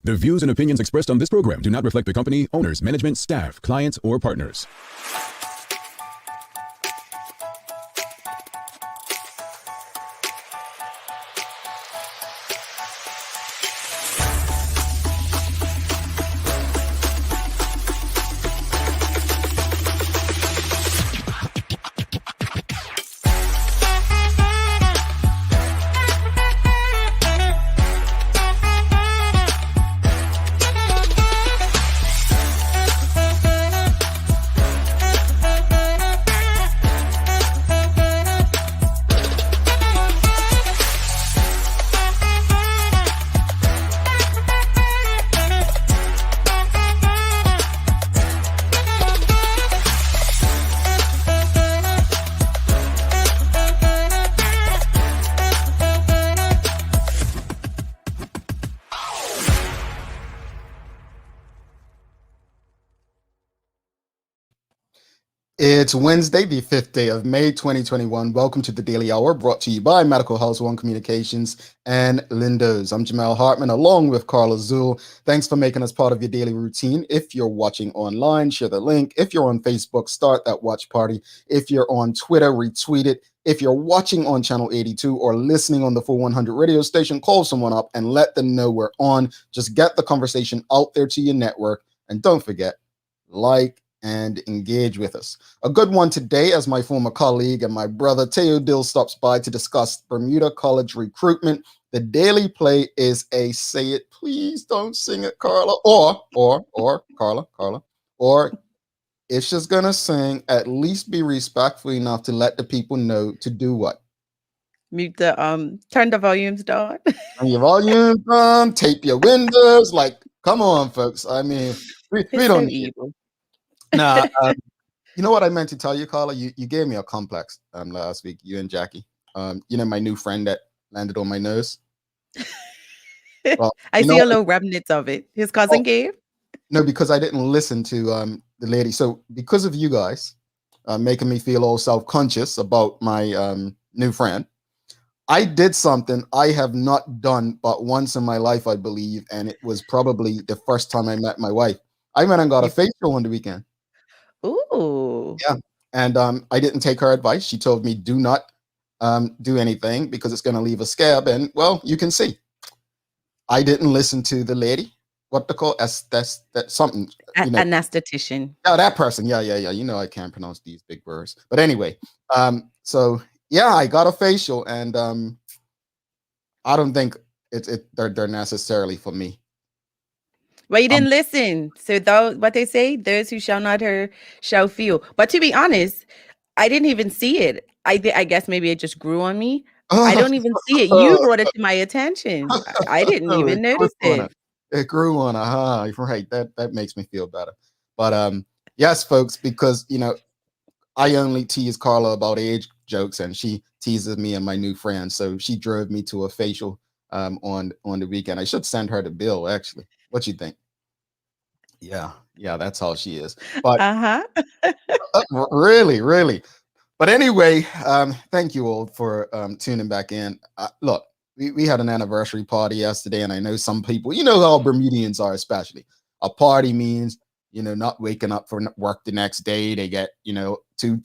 The views and opinions expressed on this program do not reflect the company, owners, management, staff, clients, or partners. It's Wednesday, the 5th day of May, 2021. Welcome to the Daily Hour, brought to you by Medical House One Communications and Lindos. I'm Jamal Hartman, along with Carla Zool. Thanks for making us part of your daily routine. If you're watching online, share the link. If you're on Facebook, start that watch party. If you're on Twitter, retweet it. If you're watching on Channel 82 or listening on the Full 100 radio station, call someone up and let them know we're on. Just get the conversation out there to your network. And don't forget, like and engage with us. A good one today, as my former colleague and my brother Thaao Dill stops by to discuss Bermuda college recruitment. The daily play is a say it, please don't sing it, Carla, or Carla, or if she's gonna sing, at least be respectful enough to let the people know to do what? Mute the turn the volumes down. Turn your volume down, tape your windows. Like, come on, folks. I mean, we don't need evil. Nah, you know what I meant to tell you, Carla? You gave me a complex last week, you and Jackie. You know, my new friend that landed on my nose. Well, I see a little remnants of it. His cousin gave? No, because I didn't listen to the lady. So because of you guys making me feel all self-conscious about my new friend, I did something I have not done but once in my life, I believe, and it was probably the first time I met my wife. I went and got a facial on the weekend. Ooh. Yeah. And I didn't take her advice. She told me do not do anything because it's going to leave a scab. And well, you can see. I didn't listen to the lady. What they call that's something. You know. Anesthetician. Yeah, that person. Yeah. You know, I can't pronounce these big words. But anyway, so yeah, I got a facial, and I don't think they're necessarily for me. Well, you didn't listen. So what they say, those who shall not hear shall feel. But to be honest, I didn't even see it. I guess maybe it just grew on me. I don't even see it. You brought it to my attention. I didn't even notice it. It grew on her. Right. That makes me feel better. But yes, folks, because you know, I only tease Carla about age jokes, and she teases me and my new friend. So she drove me to a facial on the weekend. I should send her the bill, actually. What you think? Yeah, that's how she is. But really. But anyway, thank you all for tuning back in. Look, we had an anniversary party yesterday, and I know some people, you know how Bermudians are, especially. A party means, you know, not waking up for work the next day. They get, you know, too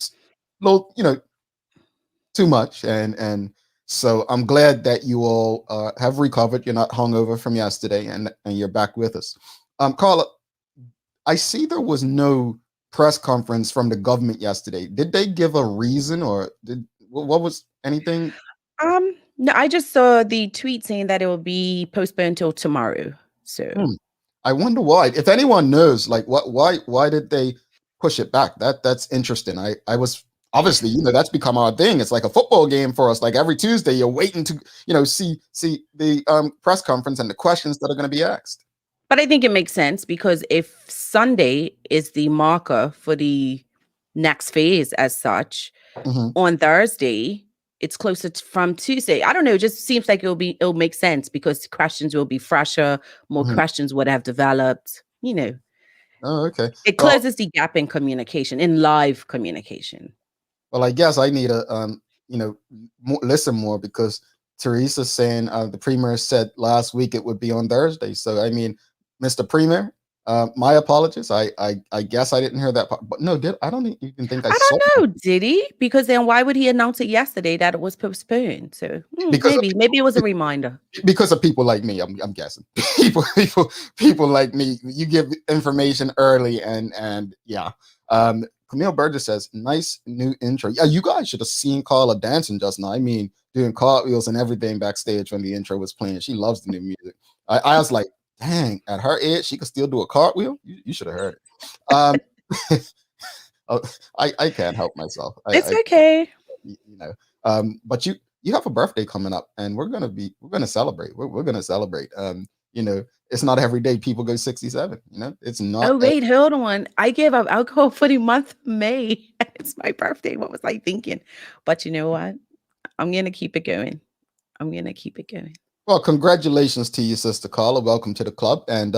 much, and so I'm glad that you all have recovered. You're not hungover from yesterday, and you're back with us. Carla, I see there was no press conference from the government yesterday. Did they give a reason, or what was anything? No, I just saw the tweet saying that it will be postponed till tomorrow. So I wonder why. If anyone knows, like, why did they push it back? That's interesting. I was obviously, you know, that's become our thing. It's like a football game for us. Like every Tuesday, you're waiting to, you know, see the press conference and the questions that are going to be asked. But I think it makes sense, because if Sunday is the marker for the next phase as such, on Thursday, it's closer from Tuesday. I don't know. It just seems like it'll make sense, because questions will be fresher, more questions would have developed, you know. Oh, okay. It closes the gap in communication, in live communication. Well, I guess I need to, you know, listen more, because Teresa saying the premier said last week it would be on Thursday. So I mean, Mr. Premier, my apologies. I guess I didn't hear that part. But no, I don't even think I I saw don't it. know, did he? Because then why would he announce it yesterday that it was postponed? So Because of maybe it was a reminder. because of people like me, I'm guessing. People like me. You give information early, and yeah. Camille Burgess says, "Nice new intro." Yeah, you guys should have seen Carla dancing just now. I mean, doing cartwheels and everything backstage when the intro was playing. She loves the new music. I was like, dang, at her age, she could still do a cartwheel. You should have heard it. Oh, I can't help myself. It's okay. But you have a birthday coming up, and we're gonna celebrate. We're gonna celebrate. It's not every day people go 67. It's not. Oh, wait, hold on. I gave up alcohol for the month of May. It's my birthday. What was I thinking? But you know what? I'm going to keep it going. Well, congratulations to you, Sister Carla. Welcome to the club, and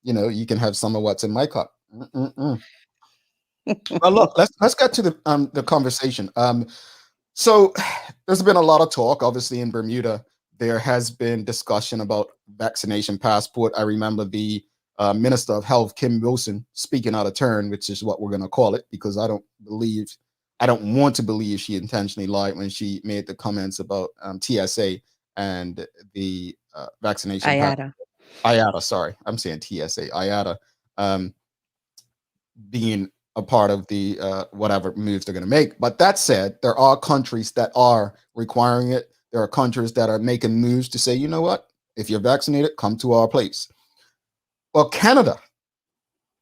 you can have some of what's in my cup. Well, look, let's get to the conversation. So there's been a lot of talk, obviously, in Bermuda. There has been discussion about vaccination passport. I remember the Minister of Health, Kim Wilson, speaking out of turn, which is what we're going to call it, because I don't want to believe she intentionally lied when she made the comments about TSA and the vaccination. IATA, sorry. I'm saying TSA, IATA, being a part of the whatever moves they're going to make. But that said, there are countries that are requiring it. There are countries that are making moves to say, you know what, if you're vaccinated, come to our place. Well, Canada,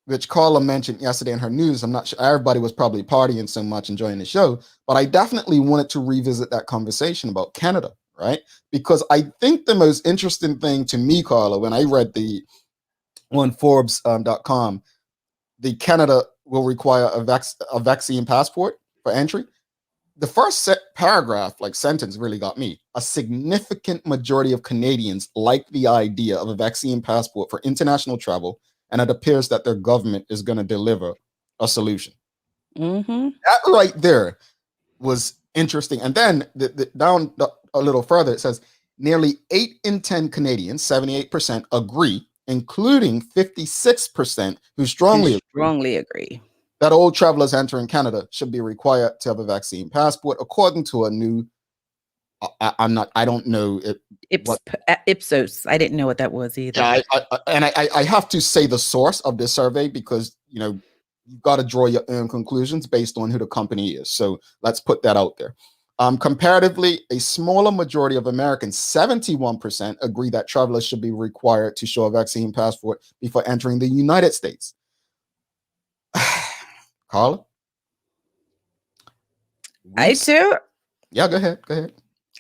which Carla mentioned yesterday in her news, I'm not sure, everybody was probably partying so much, enjoying the show, but I definitely wanted to revisit that conversation about Canada, right? Because I think the most interesting thing to me, Carla, when I read the on Forbes.com, the Canada will require a vaccine passport for entry. The first paragraph, like sentence, really got me. A significant majority of Canadians like the idea of a vaccine passport for international travel, and it appears that their government is going to deliver a solution. Mm-hmm. That right there was interesting. And then down a little further, it says nearly 8 in 10 Canadians, 78%, agree, including 56% who strongly agree that all travelers entering Canada should be required to have a vaccine passport, according to a new. I don't know it. Ipsos. I didn't know what that was either. Yeah, I have to say the source of this survey because you've got to draw your own conclusions based on who the company is. So let's put that out there. Comparatively, a smaller majority of Americans, 71%, agree that travelers should be required to show a vaccine passport before entering the United States. Carla? I too. Yeah, go ahead.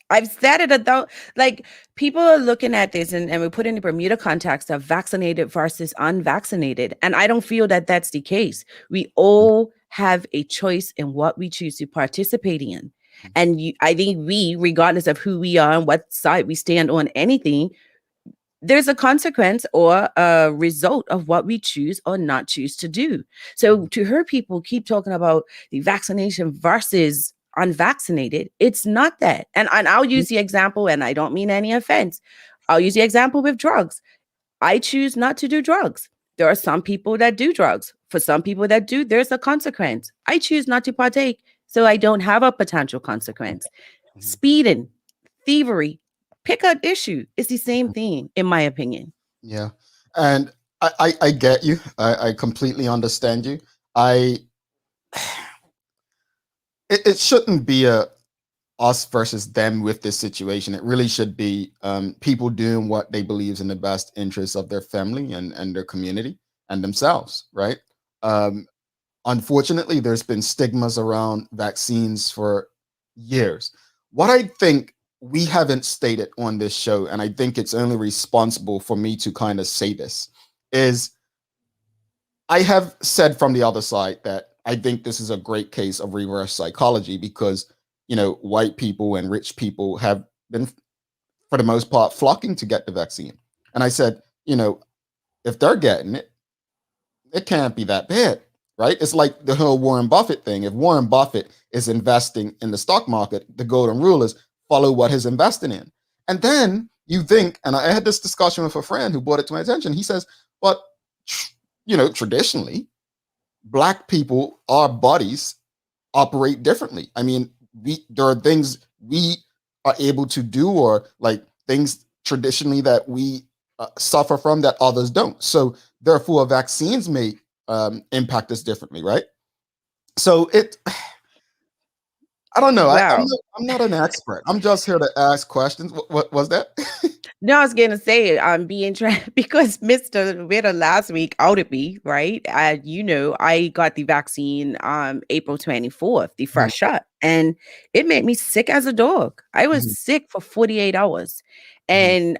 I've said it though, like people are looking at this and we put in the Bermuda context of vaccinated versus unvaccinated. And I don't feel that that's the case. We all have a choice in what we choose to participate in. And I think regardless of who we are and what side we stand on anything, there's a consequence or a result of what we choose or not choose to do. So to hear people keep talking about the vaccination versus unvaccinated, it's not that. And I'll use the example, and I don't mean any offense. I'll use the example with drugs. I choose not to do drugs. There are some people that do drugs. For some people that do, there's a consequence. I choose not to partake, so I don't have a potential consequence. Speeding, thievery, pick an issue. It's the same thing, in my opinion. Yeah. And I get you. I completely understand you. It shouldn't be a us versus them with this situation. It really should be people doing what they believe is in the best interest of their family and their community and themselves, right? Unfortunately, there's been stigmas around vaccines for years. What I think we haven't stated on this show, and I think it's only responsible for me to kind of say this, is I have said from the other side that I think this is a great case of reverse psychology because, white people and rich people have been, for the most part, flocking to get the vaccine. And I said, if they're getting it, it can't be that bad, right? It's like the whole Warren Buffett thing. If Warren Buffett is investing in the stock market, the golden rule is follow what he's investing in. And then you think, and I had this discussion with a friend who brought it to my attention. He says, but, traditionally, Black people, our bodies operate differently. I mean, there are things we are able to do, or like things traditionally that we suffer from that others don't. So therefore, vaccines may impact us differently, right? So I don't know. Wow. I'm not an expert. I'm just here to ask questions. What was that? No, I was gonna say I'm being because Mr. Witter last week outed me, right? I got the vaccine April 24th, the first shot, and it made me sick as a dog. I was sick for 48 hours, and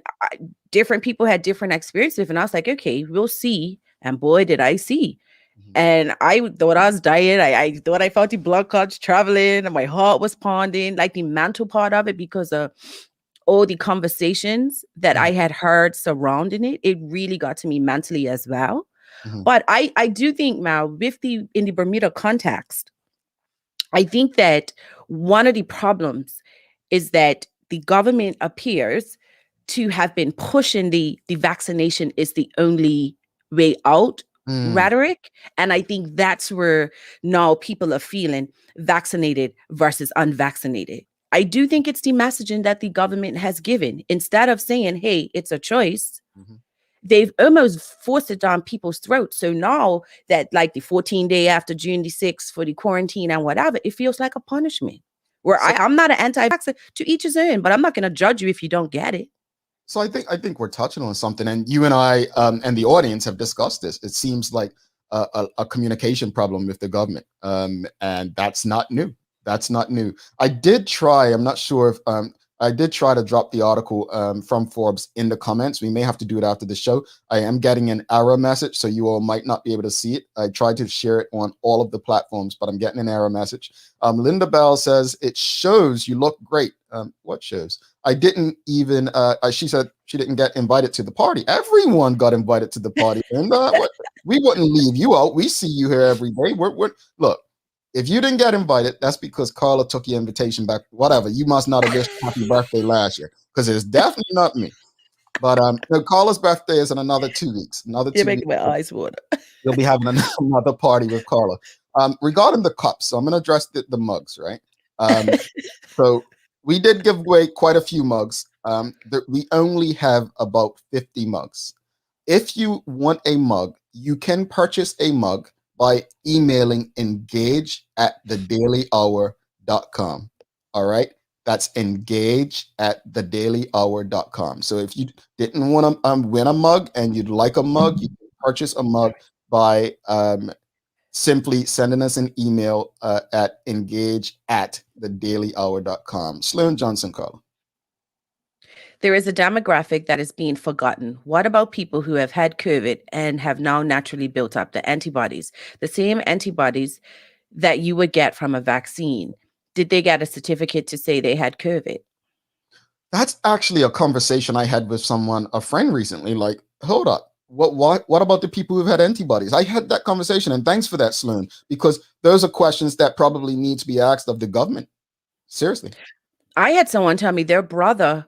different people had different experiences, and I was like, okay, we'll see. And boy, did I see. And I thought I was dying. I thought I felt the blood clots traveling, and my heart was pounding, like the mental part of it, because of all the conversations that I had heard surrounding it. It really got to me mentally as well. But I do think, Mal, in the Bermuda context, I think that one of the problems is that the government appears to have been pushing the vaccination is the only way out rhetoric. And I think that's where now people are feeling vaccinated versus unvaccinated. I do think it's the messaging that the government has given. Instead of saying, hey, it's a choice, they've almost forced it down people's throats. So now that, like, the 14-day after June the 6th for the quarantine and whatever, it feels like a punishment. Where I'm not an anti-vaxxer, to each his own, but I'm not going to judge you if you don't get it. So I think we're touching on something, and you and I and the audience have discussed this. It seems like a communication problem with the government, and that's not new. That's not new. I did try. I'm not sure if I did try to drop the article from Forbes in the comments. We may have to do it after the show. I am getting an error message, so you all might not be able to see it. I tried to share it on all of the platforms, but I'm getting an error message. Linda Bell says, it shows you look great. What shows? I didn't even, she said she didn't get invited to the party. Everyone got invited to the party. And we wouldn't leave you out. We see you here every day. Look, if you didn't get invited, that's because Carla took your invitation back. Whatever. You must not have wished happy birthday last year, because it's definitely not me. But no, Carla's birthday is in another 2 weeks. You're making my eyes water. You'll be having another party with Carla. Regarding the cups, so I'm going to address the mugs, right? So we did give away quite a few mugs. We only have about 50 mugs. If you want a mug, you can purchase a mug by emailing engage@thedailyhour.com. All right. That's engage@thedailyhour.com. So if you didn't want to win a mug and you'd like a mug, you can purchase a mug by simply sending us an email at engage@thedailyhour.com. Sloan Johnson, Carla. There is a demographic that is being forgotten. What about people who have had COVID and have now naturally built up the antibodies, the same antibodies that you would get from a vaccine? Did they get a certificate to say they had COVID? That's actually a conversation I had with a friend recently. Like, hold up. What about the people who've had antibodies? I had that conversation, and thanks for that, Sloan, because those are questions that probably need to be asked of the government. Seriously. I had someone tell me their brother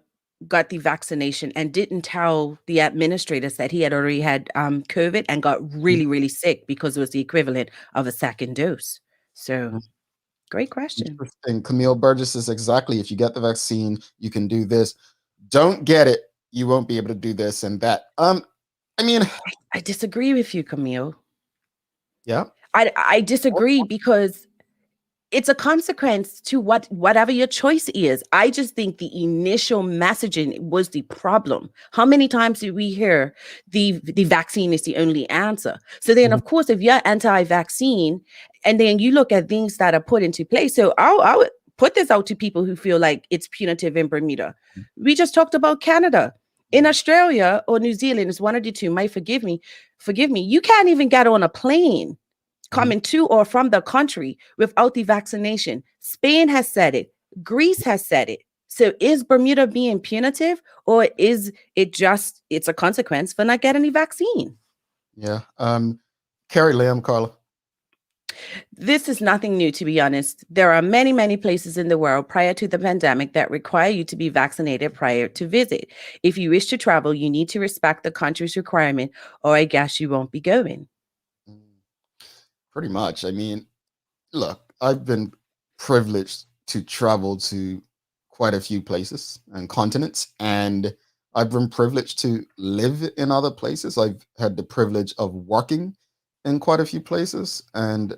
got the vaccination and didn't tell the administrators that he had already had COVID and got really, really sick because it was the equivalent of a second dose. So great question. Interesting. Camille Burgess says, exactly. If you get the vaccine, you can do this. Don't get it, you won't be able to do this and that. I disagree with you, Camille. Yeah. I disagree because it's a consequence to whatever your choice is. I just think the initial messaging was the problem. How many times did we hear the vaccine is the only answer? So then, of course, if you're anti-vaccine and then you look at things that are put into place. So I would put this out to people who feel like it's punitive in Bermuda. We just talked about Canada. In Australia or New Zealand, is one of the two, might forgive me. You can't even get on a plane coming to or from the country without the vaccination. Spain has said it. Greece has said it. So is Bermuda being punitive, or is it just, it's a consequence for not getting the vaccine? Yeah. Carrie Lamb, Carla. This is nothing new, to be honest. There are many, many places in the world prior to the pandemic that require you to be vaccinated prior to visit. If you wish to travel, you need to respect the country's requirement, or I guess you won't be going. Pretty much. I mean, look, I've been privileged to travel to quite a few places and continents, and I've been privileged to live in other places. I've had the privilege of working in quite a few places and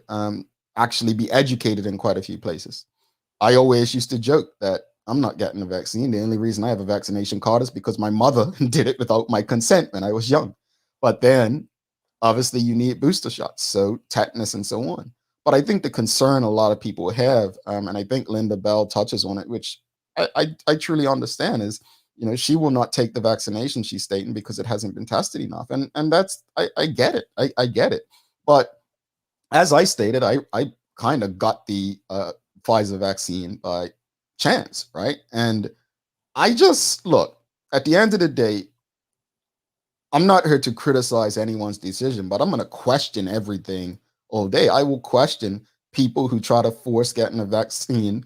actually be educated in quite a few places. I always used to joke that I'm not getting a vaccine. The only reason I have a vaccination card is because my mother did it without my consent when I was young. But then obviously you need booster shots, so tetanus and so on. But I think the concern a lot of people have, and I think Linda Bell touches on it, which I truly understand, is she will not take the vaccination, she's stating, because it hasn't been tested enough, and that's I get it, I get it. But as I stated, I kind of got the Pfizer vaccine by chance, right? And I just look at the end of the day. I'm not here to criticize anyone's decision, but I'm going to question everything all day. I will question people who try to force getting a vaccine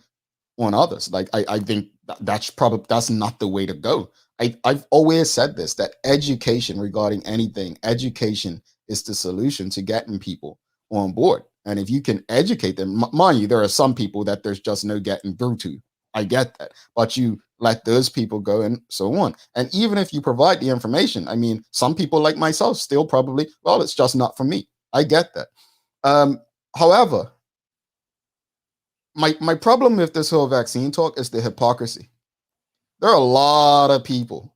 on others. Like I think that's not the way to go. I've always said this, that education regarding anything, education is the solution to getting people on board. And if you can educate them, mind you, there are some people that there's just no getting through to. I get that, but you let those people go and so on. And even if you provide the information, I mean, some people like myself still probably, well, it's just not for me. I get that. However, my problem with this whole vaccine talk is the hypocrisy. There are a lot of people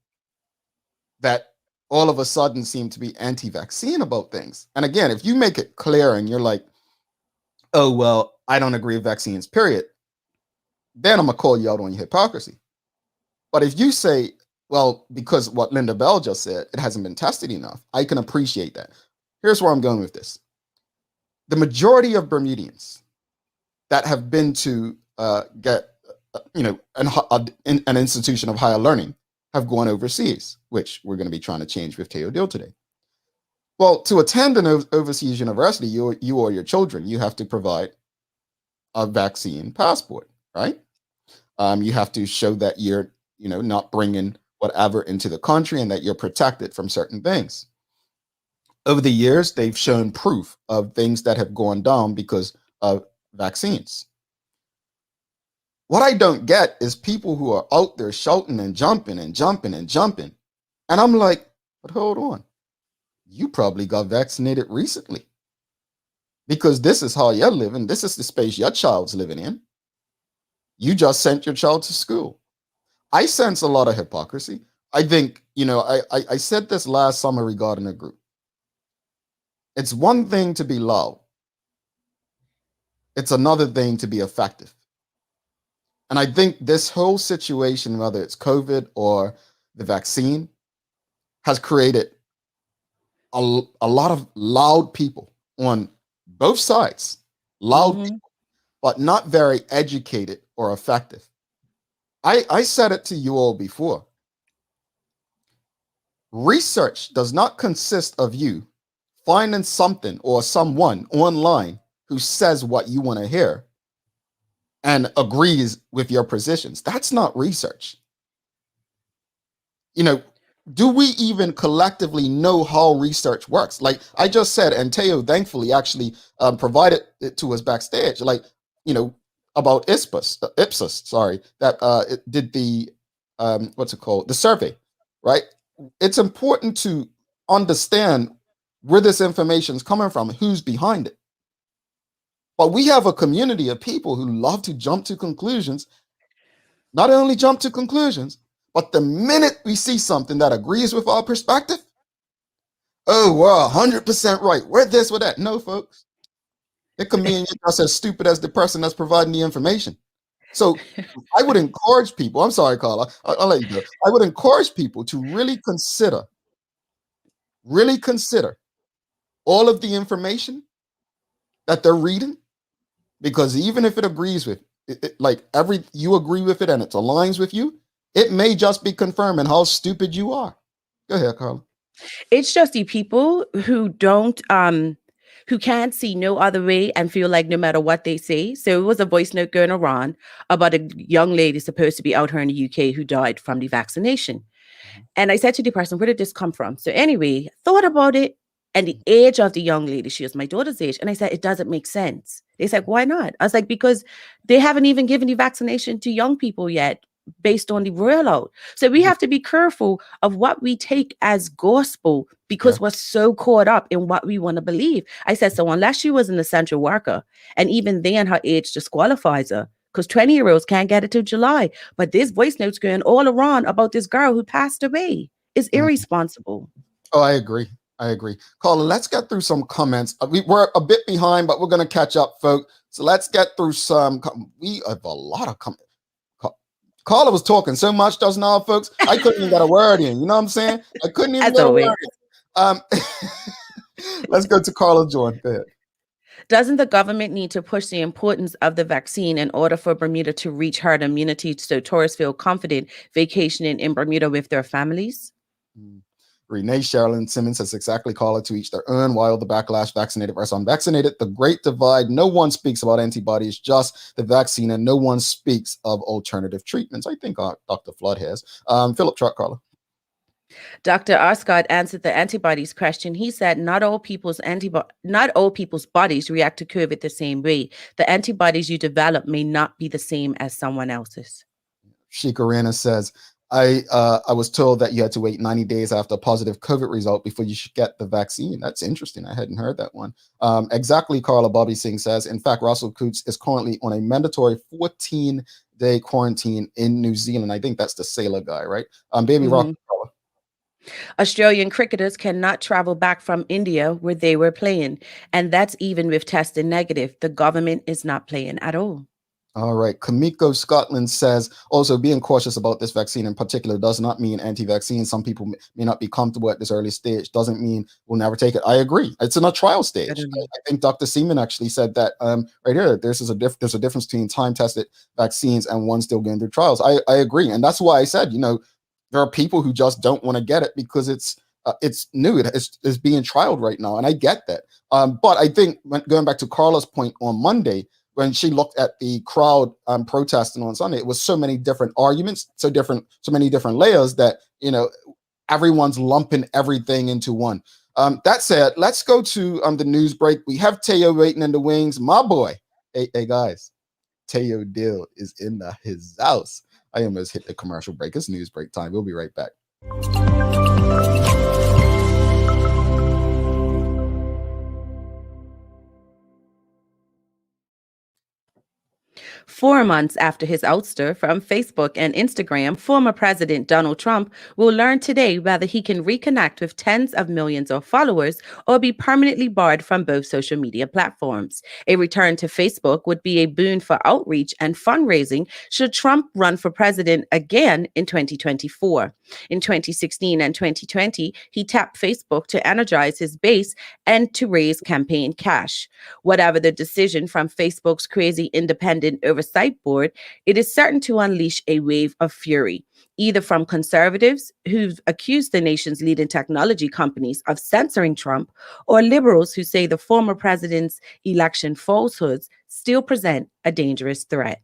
that all of a sudden seem to be anti-vaccine about things. And again, if you make it clear and you're like, oh, well, I don't agree with vaccines, period, then I'm going to call you out on your hypocrisy. But if you say, well, because what Linda Bell just said, it hasn't been tested enough, I can appreciate that. Here's where I'm going with this. The majority of Bermudians that have been to get, an institution of higher learning have gone overseas, which we're going to be trying to change with Thaao Dill today. Well, to attend an overseas university, you or your children, you have to provide a vaccine passport, right? You have to show that you're, not bringing whatever into the country and that you're protected from certain things. Over the years, they've shown proof of things that have gone down because of vaccines. What I don't get is people who are out there shouting and jumping and jumping and jumping. And I'm like, but hold on. You probably got vaccinated recently, because this is how you're living. This is the space your child's living in. You just sent your child to school. I sense a lot of hypocrisy. I think, I said this last summer regarding a group. It's one thing to be loud. It's another thing to be effective. And I think this whole situation, whether it's COVID or the vaccine, has created a lot of loud people on both sides, loud people, but not very educated or effective. I said it to you all before. Research does not consist of you finding something or someone online who says what you want to hear and agrees with your positions. That's not research. Do we even collectively know how research works? Like I just said, and Thaao thankfully actually provided it to us backstage, about Ipsos, that it did the, the survey, right? It's important to understand where this information is coming from, who's behind it. But we have a community of people who love to jump to conclusions, not only jump to conclusions, but the minute we see something that agrees with our perspective, oh, we're 100% right. We're this, we're that. No, folks. It can mean you're just as stupid as the person that's providing the information. So I would encourage people, I'm sorry, Carla, I'll let you go. I would encourage people to really consider all of the information that they're reading, because even if it agrees with it, you agree with it and it aligns with you, it may just be confirming how stupid you are. Go ahead, Carla. It's just the people who don't who can't see no other way and feel like no matter what they say. So it was a voice note going around about a young lady supposed to be out here in the UK who died from the vaccination. And I said to the person, where did this come from? So anyway, thought about it and the age of the young lady, she was my daughter's age. And I said, it doesn't make sense. They said, why not? I was like, because they haven't even given the vaccination to young people yet based on the rollout. So we have to be careful of what we take as gospel because we're so caught up in what we want to believe. I said, so unless she was an essential worker, and even then her age disqualifies her, because 20-year-olds can't get it till July. But this voice note's going all around about this girl who passed away. It's irresponsible. Oh, I agree. Carla, let's get through some comments. We're a bit behind, but we're going to catch up, folks. So let's get through some. We have a lot of comments. Carla was talking so much just now, folks. I couldn't even get a word in. You know what I'm saying? I couldn't even get a word in. Let's go to Carla Jordan. Go ahead. Doesn't the government need to push the importance of the vaccine in order for Bermuda to reach herd immunity so tourists feel confident vacationing in Bermuda with their families? Renee Sherilyn Simmons says exactly, Carla, to each their own. While the backlash, vaccinated versus unvaccinated, the great divide, no one speaks about antibodies, just the vaccine, and no one speaks of alternative treatments. I think Dr. Flood has. Philip Truck, Carla. Dr. Arscott answered the antibodies question. He said, not all people's bodies react to COVID the same way. The antibodies you develop may not be the same as someone else's. Shikarina says, I was told that you had to wait 90 days after a positive COVID result before you should get the vaccine. That's interesting. I hadn't heard that one. Exactly, Carla. Bobby Singh says, in fact, Russell Coots is currently on a mandatory 14-day quarantine in New Zealand. I think that's the sailor guy, right? Baby Rock, Carla. Australian cricketers cannot travel back from India where they were playing. And that's even with testing negative. The government is not playing at all. All right. Kamiko Scotland says, also being cautious about this vaccine in particular does not mean anti-vaccine. Some people may not be comfortable at this early stage. Doesn't mean we'll never take it. I agree. It's in a trial stage. I think Dr. Seaman actually said that right here. There's a difference between time-tested vaccines and one still going through trials. I agree. And that's why I said, there are people who just don't want to get it because it's new. It's being trialed right now. And I get that. But I think going back to Carla's point on Monday, when she looked at the crowd protesting on Sunday, it was so many different arguments, so many different layers that, everyone's lumping everything into one. That said, let's go to the news break. We have Thaao waiting in the wings. My boy. Hey guys, Thaao Dill is in his house. I almost hit the commercial break. It's news break time. We'll be right back. 4 months after his ouster from Facebook and Instagram, former President Donald Trump will learn today whether he can reconnect with tens of millions of followers or be permanently barred from both social media platforms. A return to Facebook would be a boon for outreach and fundraising should Trump run for president again in 2024. In 2016 and 2020, he tapped Facebook to energize his base and to raise campaign cash. Whatever the decision from Facebook's crazy independent oversight board, it is certain to unleash a wave of fury, either from conservatives who've accused the nation's leading technology companies of censoring Trump, or liberals who say the former president's election falsehoods still present a dangerous threat.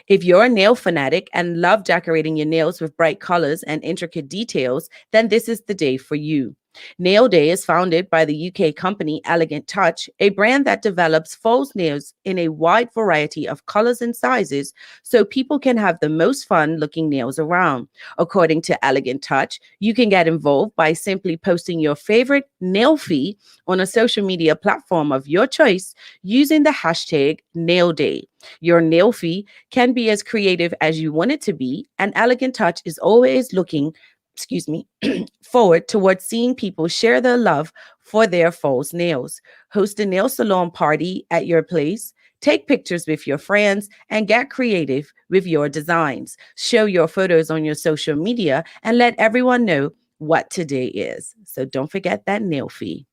If you're a nail fanatic and love decorating your nails with bright colors and intricate details, then this is the day for you. Nail Day is founded by the UK company Elegant Touch, a brand that develops false nails in a wide variety of colors and sizes so people can have the most fun looking nails around. According to Elegant Touch, you can get involved by simply posting your favorite nail fee on a social media platform of your choice using the hashtag Nail Day. Your nail fee can be as creative as you want it to be, and Elegant Touch is always looking forward towards seeing people share their love for their false nails. Host a nail salon party at your place. Take pictures with your friends and get creative with your designs. Show your photos on your social media and let everyone know what today is. So don't forget that nail fee.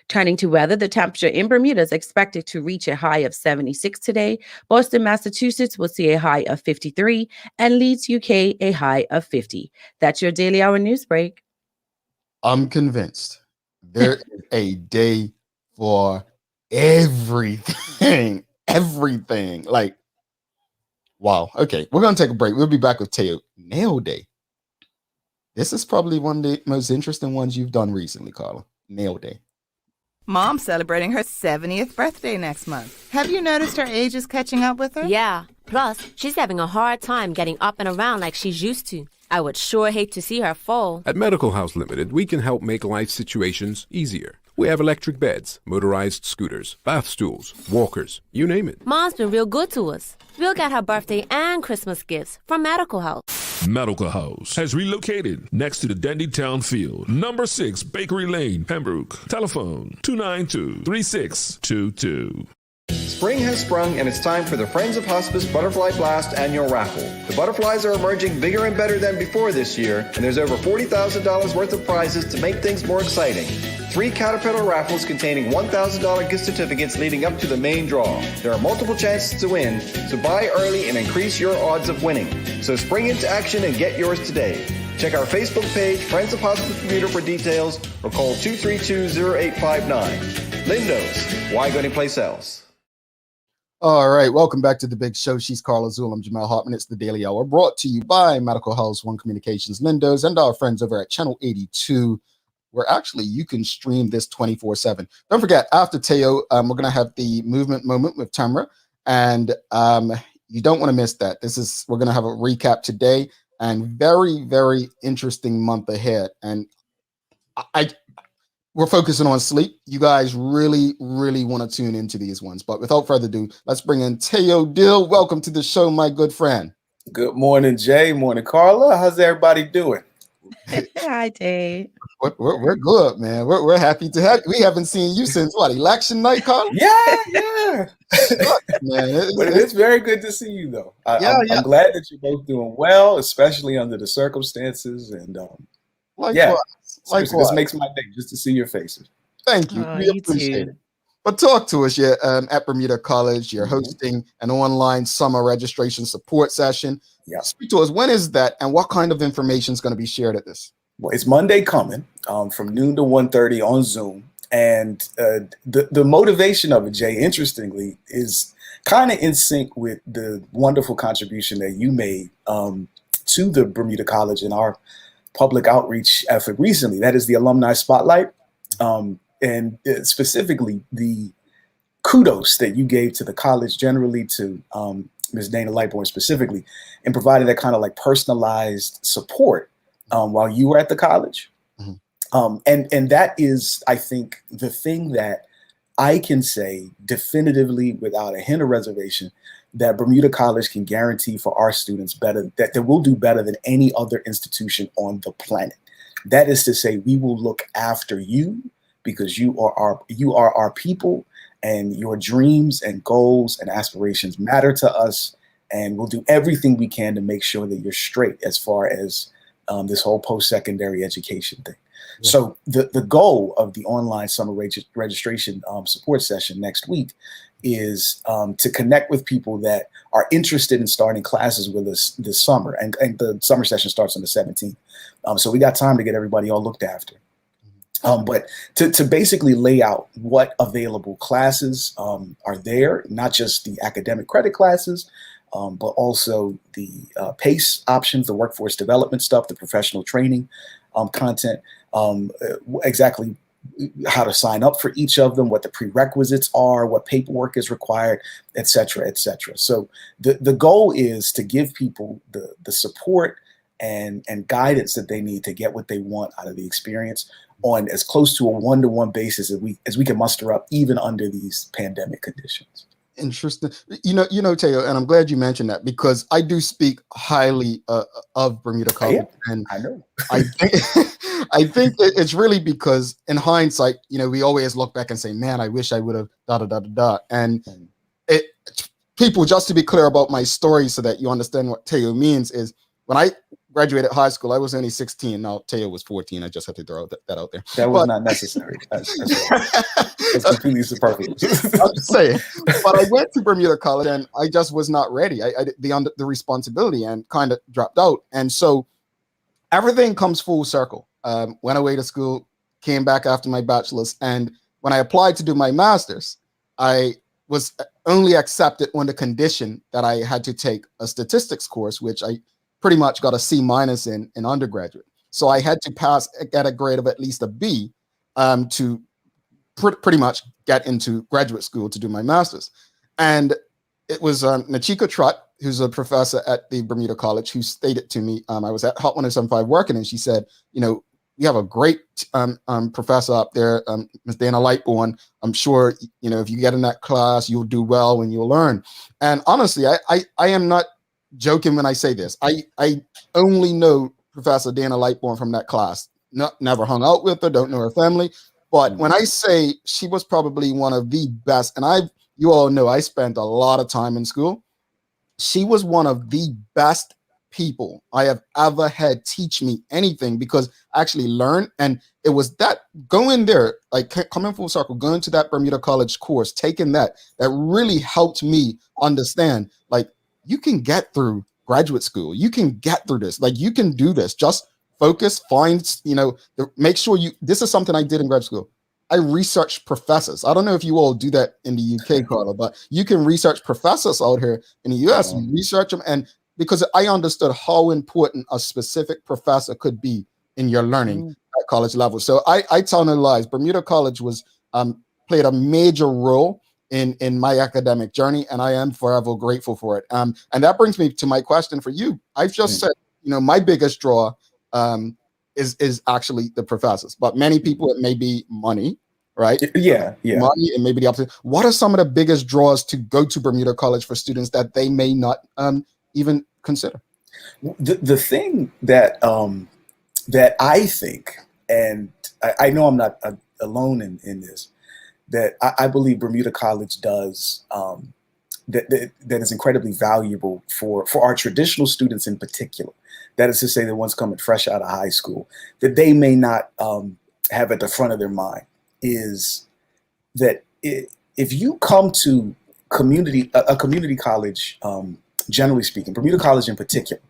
Turning to weather, the temperature in Bermuda is expected to reach a high of 76 today. Boston, Massachusetts will see a high of 53, and Leeds, UK, a high of 50. That's your Daily Hour news break. I'm convinced there is a day for everything. Everything. Like, wow. Okay, we're gonna take a break. We'll be back with Thaao. Nail Day. This is probably one of the most interesting ones you've done recently, Carla. Nail Day. Mom's celebrating her 70th birthday next month. Have you noticed her age is catching up with her? Yeah. Plus, she's having a hard time getting up and around like she's used to. I would sure hate to see her fall. At Medical House Limited, we can help make life situations easier. We have electric beds, motorized scooters, bath stools, walkers, you name it. Mom's been real good to us. We'll get her birthday and Christmas gifts from Medical House. Medical House has relocated next to the Dendy Town Field. Number 6 Bakery Lane, Pembroke. Telephone 292-3622. Spring has sprung and it's time for the Friends of Hospice Butterfly Blast annual raffle. The butterflies are emerging bigger and better than before this year, and there's over $40,000 worth of prizes to make things more exciting. 3 Caterpillar raffles containing $1,000 gift certificates leading up to the main draw. There are multiple chances to win, so buy early and increase your odds of winning. So spring into action and get yours today. Check our Facebook page, Friends of Hospice Bermuda, for details, or call 232-0859. Lindos, why go anyplace else? All right, welcome back to the big show. She's Carla Zul. I'm Jamal Hartman. It's the Daily Hour, brought to you by Medical House One Communications, Lindos, and our friends over at Channel 82, where actually you can stream this 24/7. Don't forget, after Thaao, we're going to have the movement moment with Tamra, and you don't want to miss that. We're going to have a recap today, and very, very interesting month ahead. And we're focusing on sleep. You guys really, really want to tune into these ones. But without further ado, let's bring in Thaao Dill. Welcome to the show, my good friend. Good morning, Jay. Morning, Carla. How's everybody doing? Hi, Dave. We're good, man. We're happy to have you. We haven't seen you since election night, Carla? Yeah. Man, It's very good to see you, though. I'm glad that you're both doing well, especially under the circumstances. And this makes my day just to see your faces. Thank you. We appreciate it. But talk to us. You're at Bermuda College. You're hosting an online summer registration support session. Yeah. Speak to us. When is that, and what kind of information is going to be shared at this? Well, it's Monday coming from noon to 1:30 on Zoom. And the motivation of it, Jay, interestingly, is kind of in sync with the wonderful contribution that you made to the Bermuda College in our public outreach effort recently. That is the Alumni Spotlight. And specifically the kudos that you gave to the college generally, to Ms. Dana Lightbourne specifically, in providing that kind of like personalized support while you were at the college. Mm-hmm. And that is, I think, the thing that I can say definitively without a hint of reservation that Bermuda College can guarantee for our students that we'll do better than any other institution on the planet. That is to say, we will look after you because you are our people, and your dreams and goals and aspirations matter to us. And we'll do everything we can to make sure that you're straight as far as this whole post-secondary education thing. Yeah. So the goal of the online summer registration support session next week is to connect with people that are interested in starting classes with us this summer. And the summer session starts on the 17th. So we got time to get everybody all looked after. But to basically lay out what available classes are there, not just the academic credit classes, but also the PACE options, the workforce development stuff, the professional training content, exactly how to sign up for each of them, what the prerequisites are, what paperwork is required, et cetera, et cetera. So the goal is to give people the support and guidance that they need to get what they want out of the experience on as close to a one-to-one basis as we can muster up, even under these pandemic conditions. Interesting. You know, Thaao, and I'm glad you mentioned that, because I do speak highly of Bermuda College. Yeah, and I know. I think it's really because in hindsight, we always look back and say, man, I wish I would have da. And people, just to be clear about my story so that you understand what Thaao means, is when I graduated high school, I was only 16. Now Thaao was 14. I just had to throw that out there. That was not necessary. That's completely superfluous. I'm just saying. But I went to Bermuda College and I just was not ready. I did the responsibility and kind of dropped out. And so everything comes full circle. Went away to school, came back after my bachelor's, and when I applied to do my master's, I was only accepted on the condition that I had to take a statistics course, which I pretty much got a C- in undergraduate. So I had to get a grade of at least a B to pretty much get into graduate school to do my master's. And it was Nachika Trutt, who's a professor at the Bermuda College, who stated to me, I was at Hot 1075 working, and she said, we have a great professor up there, Ms. Dana Lightbourne. I'm sure, if you get in that class, you'll do well and you'll learn. And honestly, I am not joking when I say this. I only know Professor Dana Lightbourne from that class. Never hung out with her, don't know her family. But when I say she was probably one of the best, and you all know I spent a lot of time in school, she was one of the best people I have ever had teach me anything, because I actually learned. And it was that going there, like coming full circle, going to that Bermuda College course, taking that really helped me understand, like, you can get through graduate school. You can get through this. Like, you can do this. Just focus, make sure this is something I did in graduate school. I researched professors. I don't know if you all do that in the UK, Carla, but you can research professors out here in the US. You research them, and because I understood how important a specific professor could be in your learning at college level. So I tell no lies. Bermuda College was played a major role in my academic journey, and I am forever grateful for it. And that brings me to my question for you. I've just said, my biggest draw is actually the professors, but many people, it may be money, right? Yeah. Money, and maybe the opposite. What are some of the biggest draws to go to Bermuda College for students that they may not even consider? The thing that that I think, and I know I'm not alone in this, that I believe Bermuda College does that is incredibly valuable for our traditional students in particular. That is to say, the ones coming fresh out of high school, that they may not have at the front of their mind, is that if you come to a community college, generally speaking, Bermuda College in particular,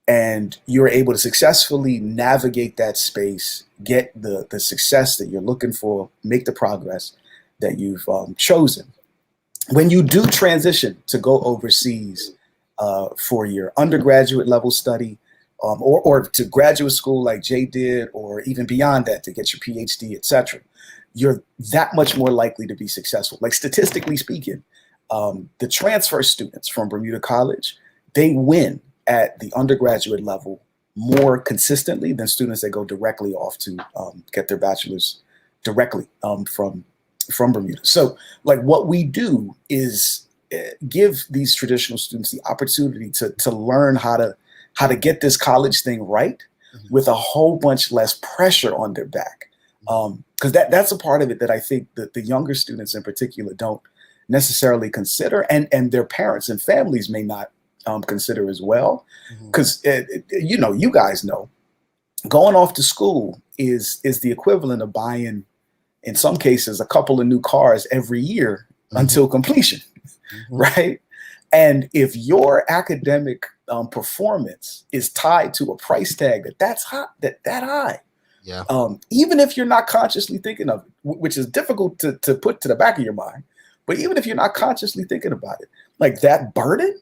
and you're able to successfully navigate that space, get the success that you're looking for, make the progress that you've chosen. When you do transition to go overseas for your undergraduate level study, or to graduate school like Jay did, or even beyond that to get your PhD, etc., you're that much more likely to be successful. Like, statistically speaking, the transfer students from Bermuda College, they win at the undergraduate level more consistently than students that go directly off to get their bachelor's directly from Bermuda. So, like, what we do is give these traditional students the opportunity to learn how to get this college thing right with a whole bunch less pressure on their back. Because that's a part of it that I think that the younger students in particular don't necessarily consider, and their parents and families may not consider as well. Because you guys know, going off to school is the equivalent of buying, in some cases, a couple of new cars every year until completion, right? And if your academic performance is tied to a price tag that's high, even if you're not consciously thinking of it, which is difficult to put to the back of your mind, but even if you're not consciously thinking about it, like, that burden,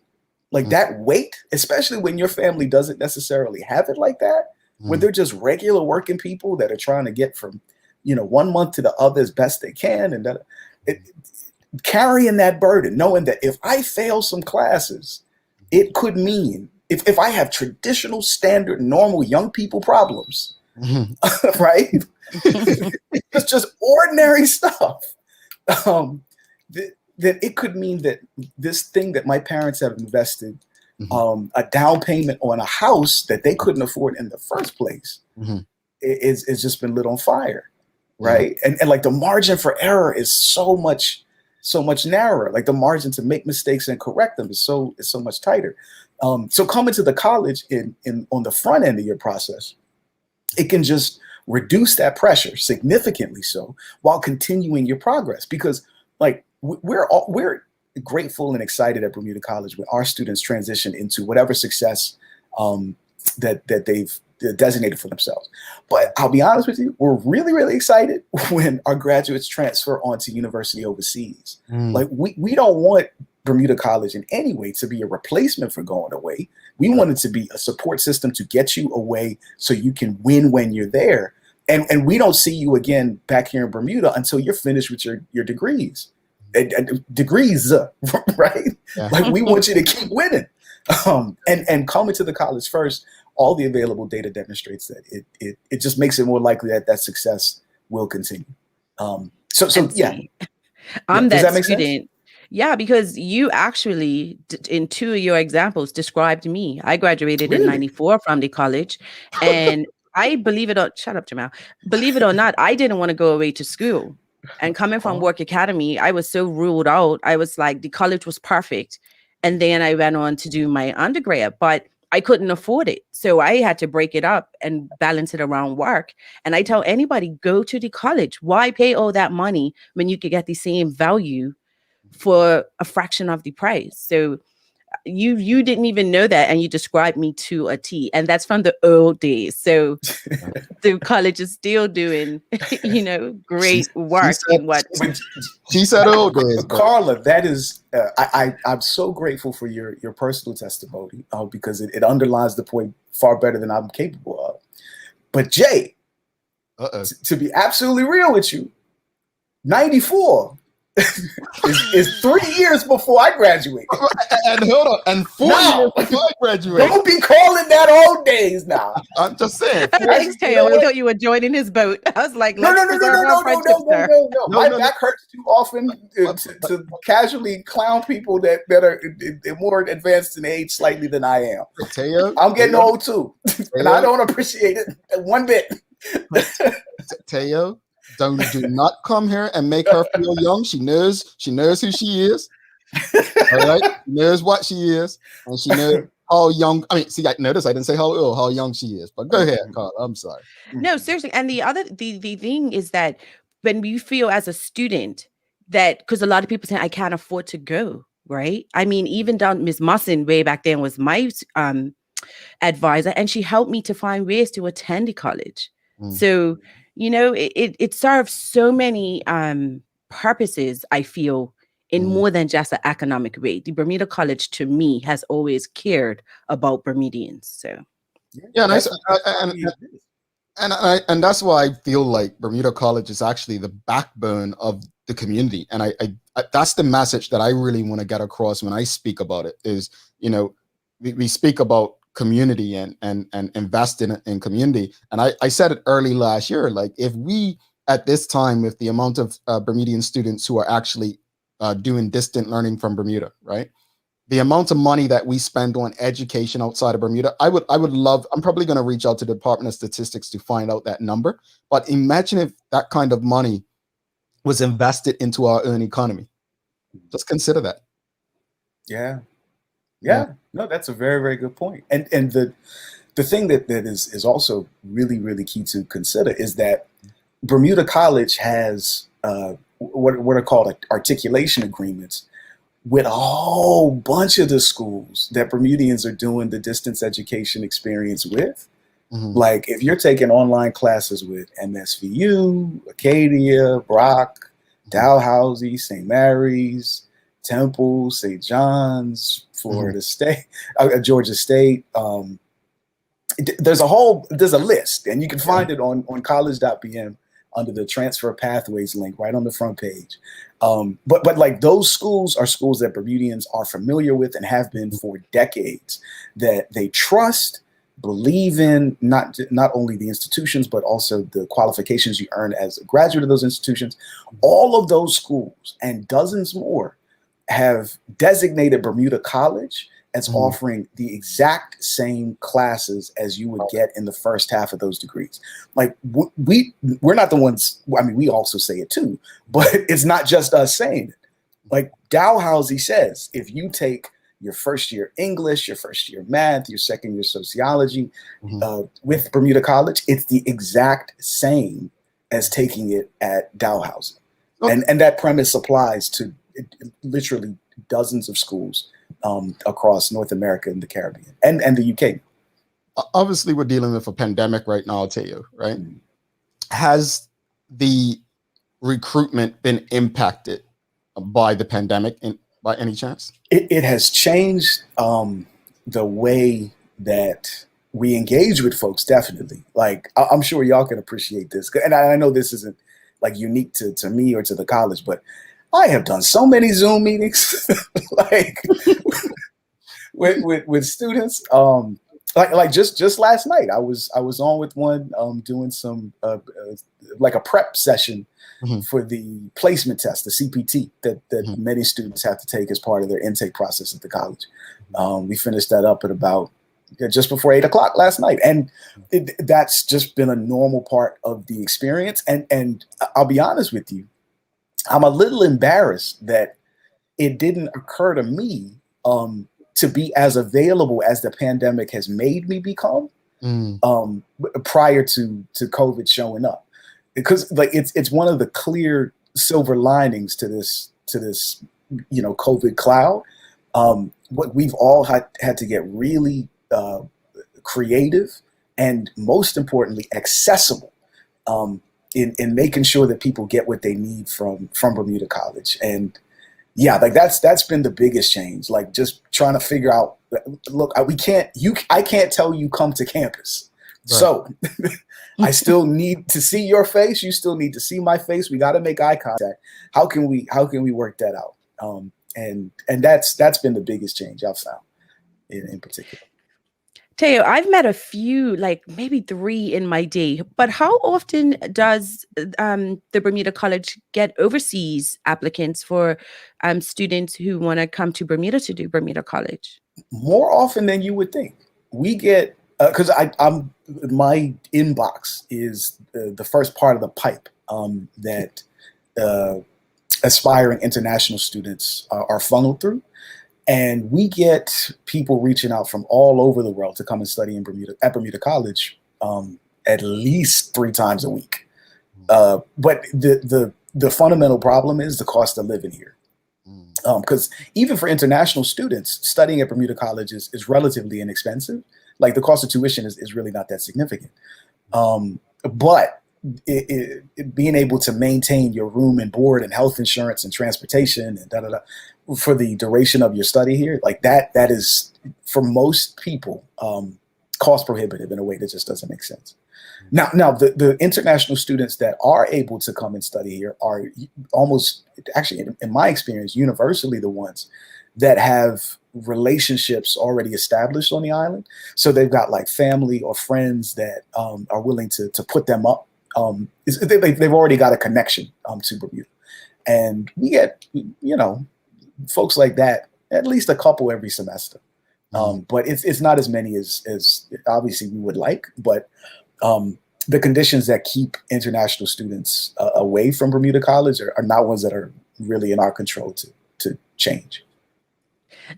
like that weight, especially when your family doesn't necessarily have it like that, when they're just regular working people that are trying to get from, 1 month to the other as best they can, and carrying that burden, knowing that if I fail some classes, it could mean, if I have traditional, standard, normal young people problems, right? It's just ordinary stuff. That it could mean that this thing that my parents have invested a down payment on a house that they couldn't afford in the first place is just been lit on fire, right? And like, the margin for error is so much narrower. Like, the margin to make mistakes and correct them is so much tighter. So coming to the college on the front end of your process, it can just reduce that pressure significantly, so while continuing your progress, because, like, we're grateful and excited at Bermuda College when our students transition into whatever success that designated for themselves. But I'll be honest with you, we're really, really excited when our graduates transfer onto university overseas. Like we don't want Bermuda College in any way to be a replacement for going away. We want it to be a support system to get you away so you can win when you're there. And we don't see you again back here in Bermuda until you're finished with your degrees. Degrees, right? Yeah. Like we want you to keep winning. And coming to the college first, all the available data demonstrates that it just makes it more likely that success will continue. So yeah. I'm Does that make student. Sense? Yeah, because you actually, in two of your examples, described me. I graduated in 94 from the college, and I shut up, Jamal. Believe it or not, I didn't want to go away to school. And coming from Work Academy, I was so ruled out. I was like, the college was perfect. And then I went on to do my undergrad, but I couldn't afford it. So I had to break it up and balance it around work. And I tell anybody, go to the college. Why pay all that money when you could get the same value for a fraction of the price? So you didn't even know that, and you described me to a T, and that's from the old days. So the college is still doing great work. She said old days. Carla, that is I'm so grateful for your personal testimony because it underlines the point far better than I'm capable of. But Jay, to be absolutely real with you, 94 is 3 years before I graduated. And hold on, and 4 years before I graduated. Don't be calling that old days now. I'm just saying. Thanks, Thaao. I thought you were joining his boat. I was like, no. My No. back hurts too often to casually clown people that are more advanced in age slightly than I am. Thaao, I'm getting old too, and I don't appreciate it one bit. Thaao, do not come here and make her feel young. She knows who she is. All right, she knows what she is, and she knows how young. I mean, see, I notice I didn't say how young she is, but go ahead, Carl. I'm sorry. No, seriously. And the thing is that when you feel as a student that, because a lot of people say I can't afford to go, right? I mean, even down Miss Mussin way back then was my advisor, and she helped me to find ways to attend the college. So it serves so many purposes, I feel, in more than just an economic way. The Bermuda College, to me, has always cared about Bermudians. So yeah, and that's why I feel like Bermuda College is actually the backbone of the community. And I that's the message that I really want to get across when I speak about it. Is we speak about community and invest in community. And I said it early last year, like if we at this time, with the amount of Bermudian students who are actually doing distant learning from Bermuda, right? The amount of money that we spend on education outside of Bermuda, I would love, I'm probably going to reach out to the Department of Statistics to find out that number. But imagine if that kind of money was invested into our own economy. Just consider that. Yeah. No, that's a very, very good point. And the thing that is also really, really key to consider is that Bermuda College has what are called articulation agreements with a whole bunch of the schools that Bermudians are doing the distance education experience with. Like if you're taking online classes with MSVU, Acadia, Brock, Dalhousie, St. Mary's, Temple, St. John's, Florida State, Georgia State. There's a list, and you can find it on college.bm under the transfer pathways link right on the front page. But like those schools are schools that Bermudians are familiar with and have been for decades, that they trust, believe in, not only the institutions, but also the qualifications you earn as a graduate of those institutions. All of those schools and dozens more have designated Bermuda College as offering the exact same classes as you would get in the first half of those degrees. Like we're not the ones, I mean, we also say it too, but it's not just us saying it. Like Dalhousie says, if you take your first year English, your first year math, your second year sociology with Bermuda College, it's the exact same as taking it at Dalhousie. And that premise applies to literally dozens of schools across North America and the Caribbean and the UK. obviously we're dealing with a pandemic right now, Thaao, right? Has the recruitment been impacted by the pandemic by any chance? It has changed the way that we engage with folks, definitely. Like, I'm sure y'all can appreciate this. And I know this isn't like unique to me or to the college, but I have done so many Zoom meetings like with students. Like just last night, I was on with one doing some like a prep session for the placement test, the CPT that many students have to take as part of their intake process at the college. We finished that up at about just before 8 o'clock last night, and that's just been a normal part of the experience. And I'll be honest with you, I'm a little embarrassed that it didn't occur to me to be as available as the pandemic has made me become prior to COVID showing up, because like it's one of the clear silver linings to this COVID cloud. What we've all had to get really creative and, most importantly, accessible in making sure that people get what they need from Bermuda College. And yeah, like that's been the biggest change. Like, just trying to figure out, look, I can't tell you come to campus. Right. So I still need to see your face. You still need to see my face. We got to make eye contact. How can we work that out? And that's been the biggest change I've found in particular. Thaao, I've met a few, like maybe 3 in my day, but how often does the Bermuda College get overseas applicants for students who want to come to Bermuda to do Bermuda College? More often than you would think. We get, because my inbox is the first part of the pipe that aspiring international students are funneled through. And we get people reaching out from all over the world to come and study at Bermuda College at least 3 times a week. But the fundamental problem is the cost of living here. Because even for international students, studying at Bermuda College is relatively inexpensive. Like, the cost of tuition is really not that significant. But being able to maintain your room and board and health insurance and transportation and for the duration of your study here, like that is, for most people, cost prohibitive in a way that just doesn't make sense. Now the international students that are able to come and study here are almost, actually, in my experience, universally the ones that have relationships already established on the island. So they've got like family or friends that are willing to put them up. They've already got a connection to Bermuda. And we get, folks like that, at least a couple every semester. But it's not as many as obviously we would like. But the conditions that keep international students away from Bermuda College are not ones that are really in our control to change.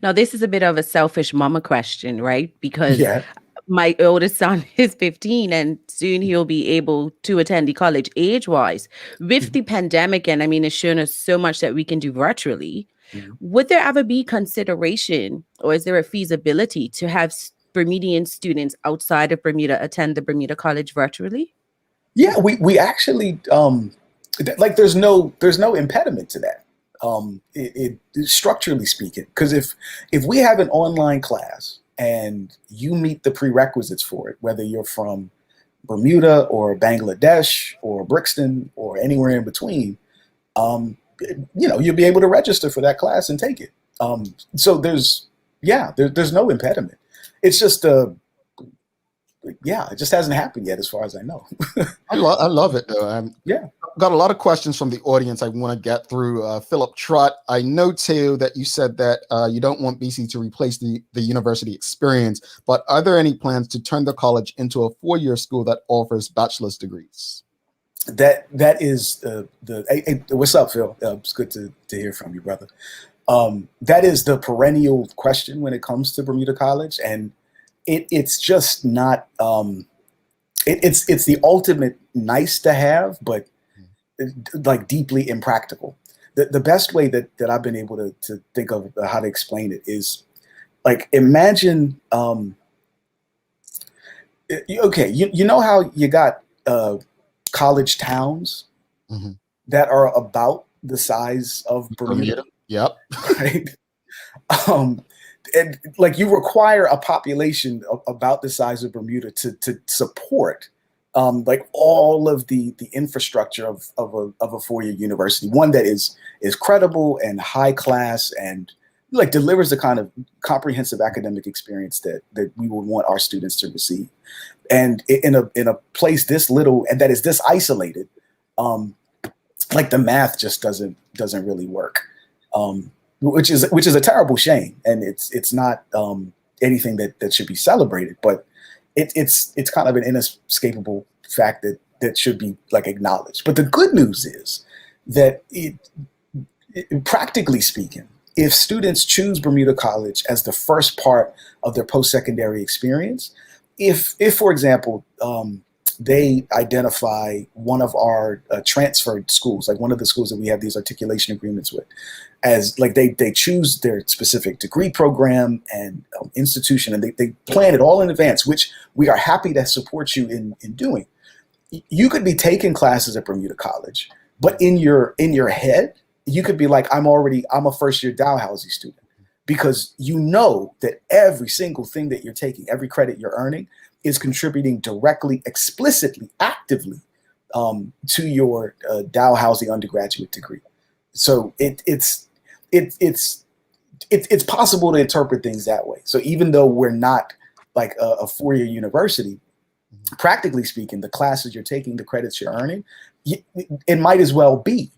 Now, this is a bit of a selfish mama question, right? Because my oldest son is 15 and soon he'll be able to attend the college age-wise. With the pandemic, and I mean, it's shown us so much that we can do virtually. Would there ever be consideration, or is there a feasibility to have Bermudian students outside of Bermuda attend the Bermuda College virtually? Yeah, we actually, like, there's no impediment to that. It structurally speaking, because if we have an online class and you meet the prerequisites for it, whether you're from Bermuda or Bangladesh or Brixton or anywhere in between, you'll be able to register for that class and take it. So there's no impediment. It's just it just hasn't happened yet, as far as I know. I love it, though. Got a lot of questions from the audience I want to get through. Philip Trott, I know, Thaao, that you said that you don't want BC to replace the university experience, but are there any plans to turn the college into a 4-year school that offers bachelor's degrees? That is hey, what's up, Phil? It's good to hear from you, brother. That is the perennial question when it comes to Bermuda College, and it's just not. It's the ultimate nice to have, but like deeply impractical. The best way that I've been able to think of how to explain it is, like, imagine Okay, you know how you got college towns that are about the size of Bermuda? Yep. Right. And like you require a population about the size of Bermuda to support like all of the infrastructure of a 4-year university, one that is credible and high class and like delivers the kind of comprehensive academic experience that we would want our students to receive. And in a place this little and that is this isolated, like the math just doesn't really work, which is a terrible shame, and it's not anything that should be celebrated, but it's kind of an inescapable fact that should be like acknowledged. But the good news is that practically speaking, if students choose Bermuda College as the first part of their post-secondary experience, if for example, they identify one of our transferred schools, like one of the schools that we have these articulation agreements with, as like they choose their specific degree program and institution, and they plan it all in advance, which we are happy to support you in doing. You could be taking classes at Bermuda College, but in your head, you could be like, I'm a first-year Dalhousie student, because you know that every single thing that you're taking, every credit you're earning, is contributing directly, explicitly, actively to your Dalhousie undergraduate degree. So it's possible to interpret things that way. So even though we're not like a 4-year university, practically speaking, the classes you're taking, the credits you're earning, it might as well be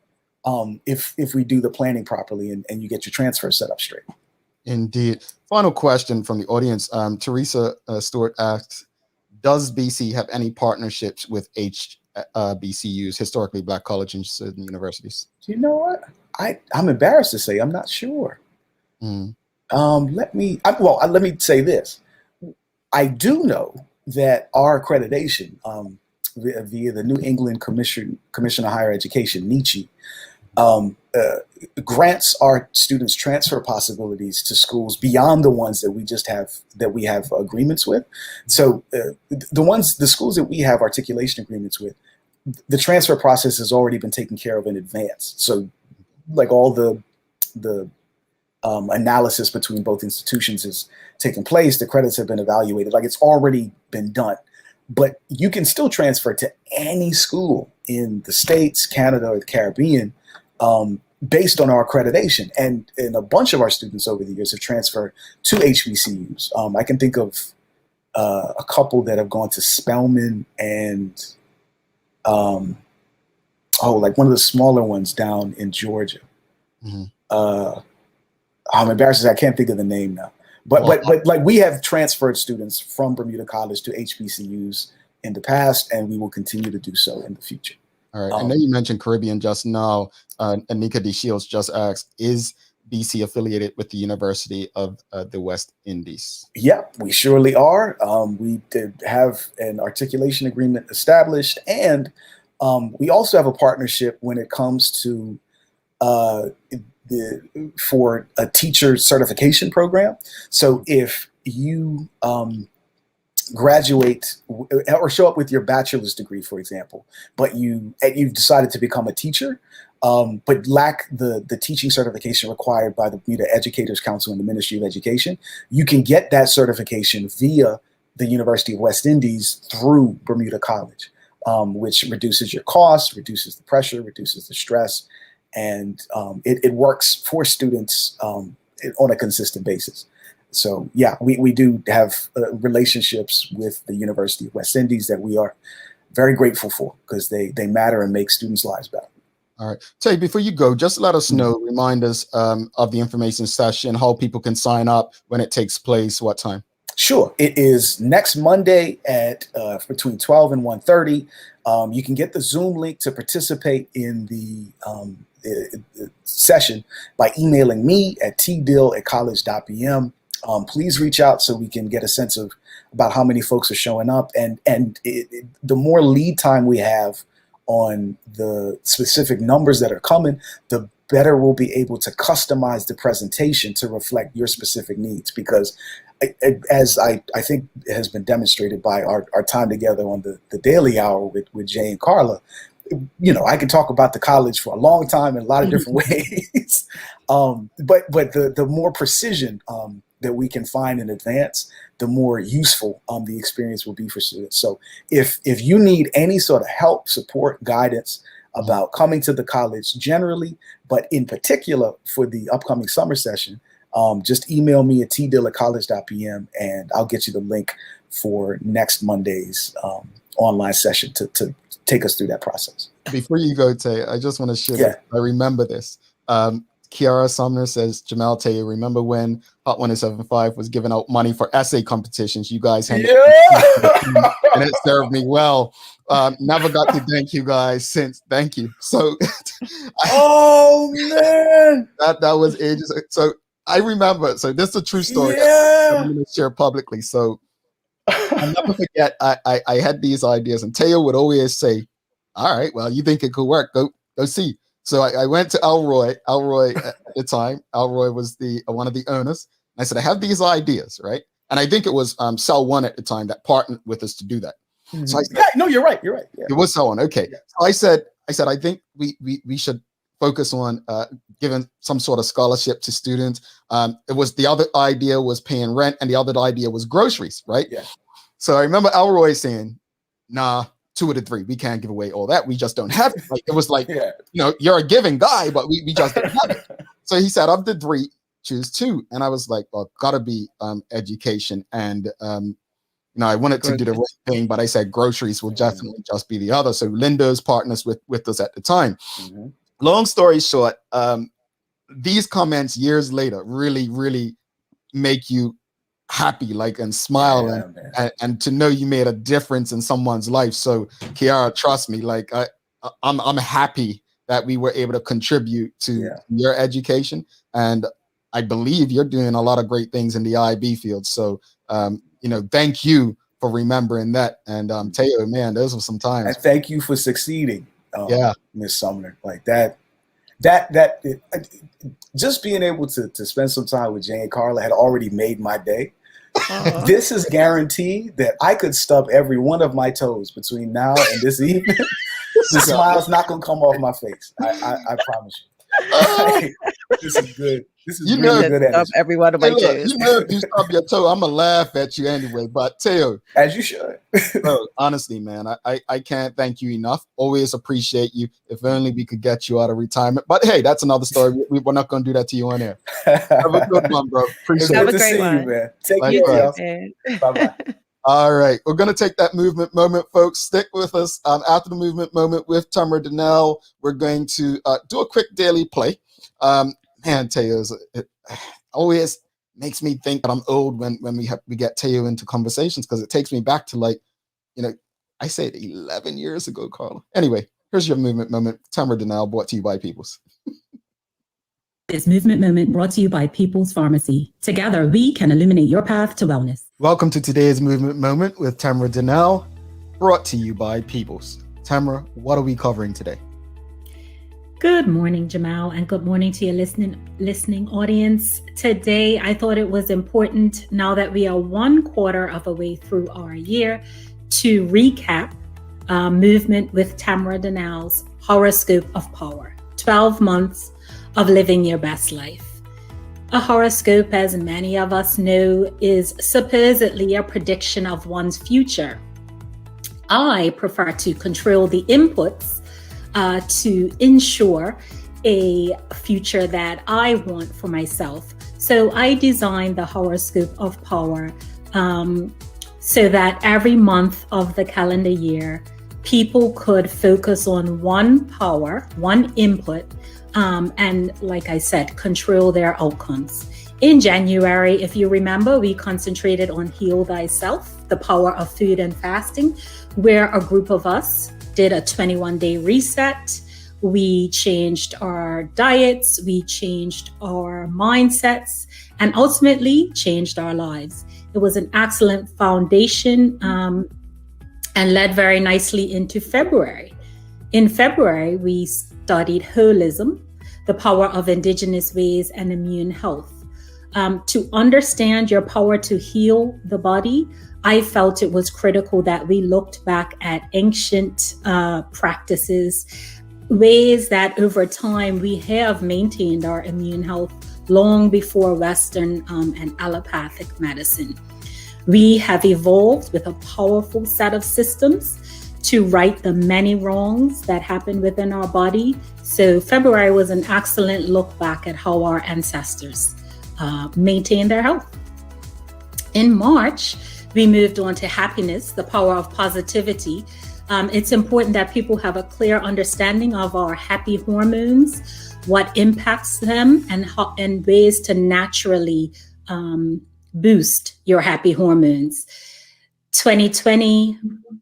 if we do the planning properly and you get your transfer set up straight. Indeed. Final question from the audience. Teresa Stewart asks, does BC have any partnerships with HBCUs, historically Black colleges and universities? You know what? I'm embarrassed to say I'm not sure. Let me say this. I do know that our accreditation via the New England Commission on Higher Education, NECHI, grants our students transfer possibilities to schools beyond the ones that we have agreements with. So the schools that we have articulation agreements with, the transfer process has already been taken care of in advance. So like all the analysis between both institutions is taking place. The credits have been evaluated. Like it's already been done. But you can still transfer to any school in the States, Canada, or the Caribbean based on our accreditation. And a bunch of our students over the years have transferred to HBCUs. I can think of a couple that have gone to Spelman and like one of the smaller ones down in Georgia. I'm embarrassed, I can't think of the name now. But like we have transferred students from Bermuda College to HBCUs in the past, and we will continue to do so in the future. All right. I know you mentioned Caribbean just now. Anika D. Shields just asked, is BC affiliated with the University of the West Indies? Yep, we surely are. We did have an articulation agreement established, and we also have a partnership when it comes to for a teacher certification program. So if you graduate or show up with your bachelor's degree, for example, but you've decided to become a teacher, but lack the teaching certification required by the Bermuda Educators Council and the Ministry of Education, you can get that certification via the University of West Indies through Bermuda College, which reduces your costs, reduces the pressure, reduces the stress, and it works for students on a consistent basis. So yeah, we do have relationships with the University of West Indies that we are very grateful for, because they matter and make students' lives better. All right. Tay, before you go, just let us know, remind us of the information session, how people can sign up, when it takes place, what time. Sure. It is next Monday at between 12 and 1:30. You can get the Zoom link to participate in the session by emailing me at tdill@college.bm. Please reach out so we can get a sense of about how many folks are showing up. And the more lead time we have on the specific numbers that are coming, the better we'll be able to customize the presentation to reflect your specific needs. Because as I think has been demonstrated by our time together on the Daily Hour with Jay and Carla, I can talk about the college for a long time in a lot of different ways. But the more precision that we can find in advance, the more useful the experience will be for students. So if you need any sort of help, support, guidance about coming to the college generally, but in particular for the upcoming summer session, just email me at tdill@college.pm and I'll get you the link for next Monday's online session to take us through that process. Before you go, Tay, I just want to share that. I remember this. Kiara Sumner says, Jamal, Tay, remember when Hot 107.5 was giving out money for essay competitions? You guys handled it, and it served me well. Never got to thank you guys since. Thank you. So, oh man, that was ages. So I remember. So this is a true story. Yeah. I'm going to share publicly. So I'll never forget. I had these ideas, and Teo would always say, "All right, well, you think it could work? Go see." So I went to Elroy at the time. Elroy was one of the owners. And I said, I have these ideas, right? And I think it was Cell One at the time that partnered with us to do that. Mm-hmm. So I said, no, you're right. You're right. Yeah. It was Cell One. Okay. Yeah. So I said, I think we should focus on giving some sort of scholarship to students. It was the other idea was paying rent, and the other idea was groceries, right? Yeah. So I remember Elroy saying, nah, 2 of the 3, we can't give away all that. We just don't have it. Like, it was like, you're a giving guy, but we just don't have it. So he said, of the 3, choose 2. And I was like, well, gotta be education. And I wanted to do the right thing, but I said groceries will definitely just be the other. So Linda's partners with us at the time. Mm-hmm. Long story short, these comments years later really, really make you happy, and smile, and to know you made a difference in someone's life. So Kiara, trust me, I'm happy that we were able to contribute to your education, and I believe you're doing a lot of great things in the IB field. So thank you for remembering that. And Teo, man, those were some times. And thank you for succeeding, Miss Sumner. Like that just being able to spend some time with Jay and Carla had already made my day. This is guaranteed that I could stub every one of my toes between now and this evening. The smile's not gonna come off my face. I promise you. This is good. This is really good energy. Every one of my toes. If you stub your toe, I'm gonna laugh at you anyway. But Teo, as you should. Honestly, man, I can't thank you enough. Always appreciate you. If only we could get you out of retirement. But hey, that's another story. We're not gonna do that to you on air. Have a good one, bro. Appreciate it. Have a great one. You, man. Take care. Bye-bye. All right, we're going to take that movement moment, folks. Stick with us. After the movement moment with Tamara Donnell, we're going to do a quick daily play. Man, Teo, it always makes me think that I'm old when we get Teo into conversations, because it takes me back to I said 11 years ago, Carla. Anyway, here's your movement moment. Tamara Donnell, brought to you by Peoples. This movement moment brought to you by People's Pharmacy. Together, we can illuminate your path to wellness. Welcome to today's movement moment with Tamara Donnell, brought to you by Peoples. Tamara, what are we covering today? Good morning, Jamal, and good morning to your listening audience. Today, I thought it was important, now that we are 1/4 of a way through our year, to recap movement with Tamara Donnell's horoscope of power, 12 months of living your best life. A horoscope, as many of us know, is supposedly a prediction of one's future. I prefer to control the inputs to ensure a future that I want for myself. So I designed the horoscope of power so that every month of the calendar year, people could focus on one power, one input, and like I said, control their outcomes. In January, if you remember, we concentrated on Heal Thyself, the power of food and fasting, where a group of us did a 21-day reset. We changed our diets, we changed our mindsets, and ultimately changed our lives. It was an excellent foundation and led very nicely into February. In February, we studied holism, the power of indigenous ways and immune health. To understand your power to heal the body, I felt it was critical that we looked back at ancient practices, ways that over time we have maintained our immune health long before Western and allopathic medicine. We have evolved with a powerful set of systems to right the many wrongs that happen within our body. So February was an excellent look back at how our ancestors maintained their health. In March, we moved on to happiness, the power of positivity. It's important that people have a clear understanding of our happy hormones, what impacts them, and ways to naturally boost your happy hormones. 2020,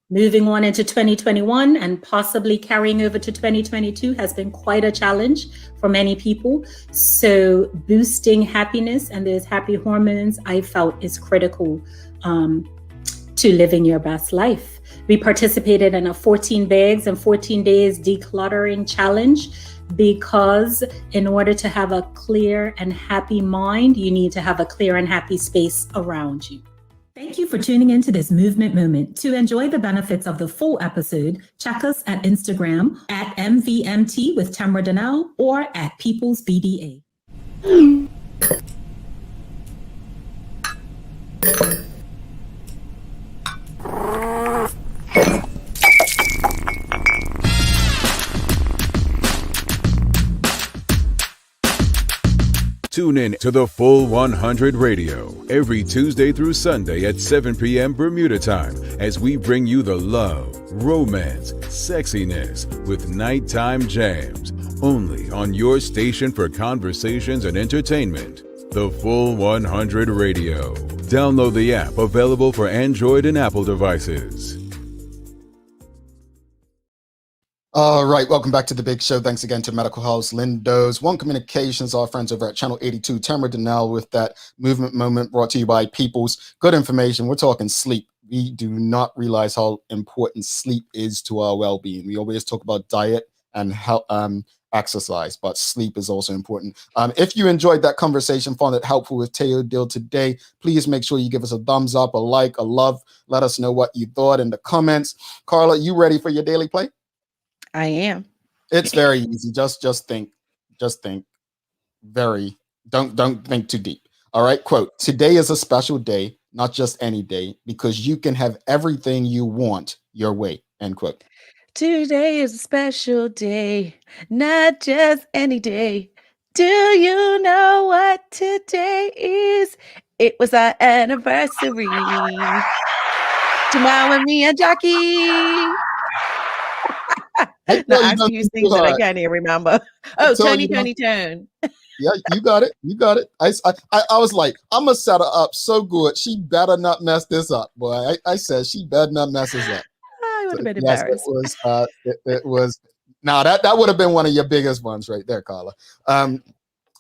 moving on into 2021 and possibly carrying over to 2022 has been quite a challenge for many people. So boosting happiness and those happy hormones, I felt, is critical to living your best life. We participated in a 14 bags and 14 days decluttering challenge because in order to have a clear and happy mind, you need to have a clear and happy space around you. Thank you for tuning into this movement moment. To enjoy the benefits of the full episode, check us at Instagram at MVMT with Tamra Donnell or at People's BDA. Tune in to the Full 100 Radio every Tuesday through Sunday at 7 p.m. Bermuda time as we bring you the love, romance, sexiness with nighttime jams only on your station for conversations and entertainment. The Full 100 Radio. Download the app available for Android and Apple devices. All right, welcome back to the big show. Thanks again to Medical House, Lindo's, One Communications, our friends over at Channel 82, Tamara Donnell with that movement moment brought to you by People's. Good information. We're talking sleep. We do not realize how important sleep is to our well-being. We always talk about diet and health, exercise, but sleep is also important. If you enjoyed that conversation, found it helpful with Thaao Dill today, please make sure you give us a thumbs up, a like, a love. Let us know what you thought in the comments. Carla, you ready for your daily play? I am. It's very easy. Just think. Don't think too deep. All right. Quote, today is a special day, not just any day, because you can have everything you want your way. End quote. Today is a special day, not just any day. Do you know what today is? It was our anniversary. Tomorrow with me and Jackie. No, asking you things that I can't even remember. Oh, Tony. Yeah, you got it. I was like, I'm gonna set her up so good. She better not mess this up, boy. I said she better not mess this up. I would have been embarrassed. It was. Now that would have been one of your biggest ones right there, Carla.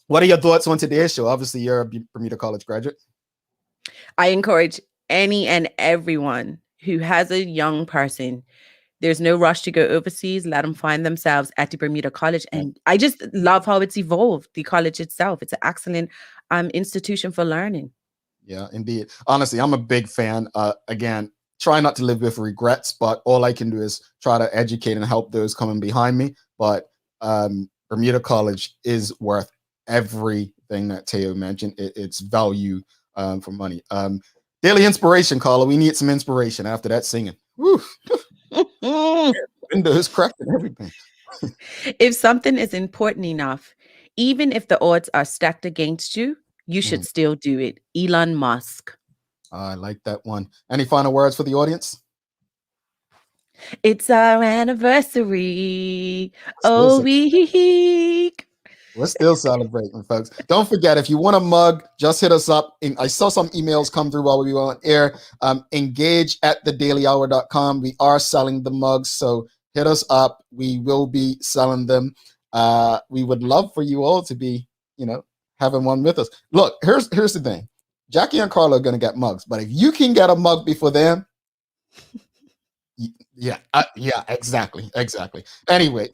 What are your thoughts on today's show? Obviously, you're a Bermuda College graduate. I encourage any and everyone who has a young person. There's no rush to go overseas. Let them find themselves at the Bermuda College. And I just love how it's evolved, the college itself. It's an excellent institution for learning. Yeah, indeed. Honestly, I'm a big fan. Again, try not to live with regrets, but all I can do is try to educate and help those coming behind me. But Bermuda College is worth everything that Thaao mentioned. It's value for money. Daily inspiration, Carla. We need some inspiration after that singing. Woo. Windows cracked and everything. If something is important enough, even if the odds are stacked against you, you should still do it. Elon Musk. I like that one. Any final words for the audience? It's our anniversary. Oh, week. We're still celebrating, folks. Don't forget, if you want a mug, just hit us up. I saw some emails come through while we were on air. Engage at thedailyhour.com. We are selling the mugs, so hit us up. We will be selling them. We would love for you all to be, having one with us. Look, here's the thing. Jackie and Carla are going to get mugs, but if you can get a mug before them, yeah, exactly. Anyway.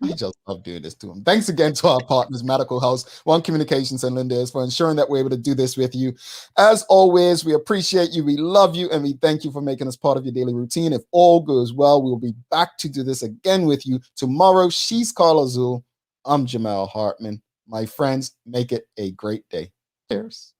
I just love doing this to them. Thanks again to our partners, Medical House, One Communications, and Linda's for ensuring that we're able to do this with you. As always, we appreciate you, we love you, and we thank you for making us part of your daily routine. If all goes well, we'll be back to do this again with you tomorrow. She's Carla Azul. I'm Jamel Hartman. My friends, make it a great day. Cheers.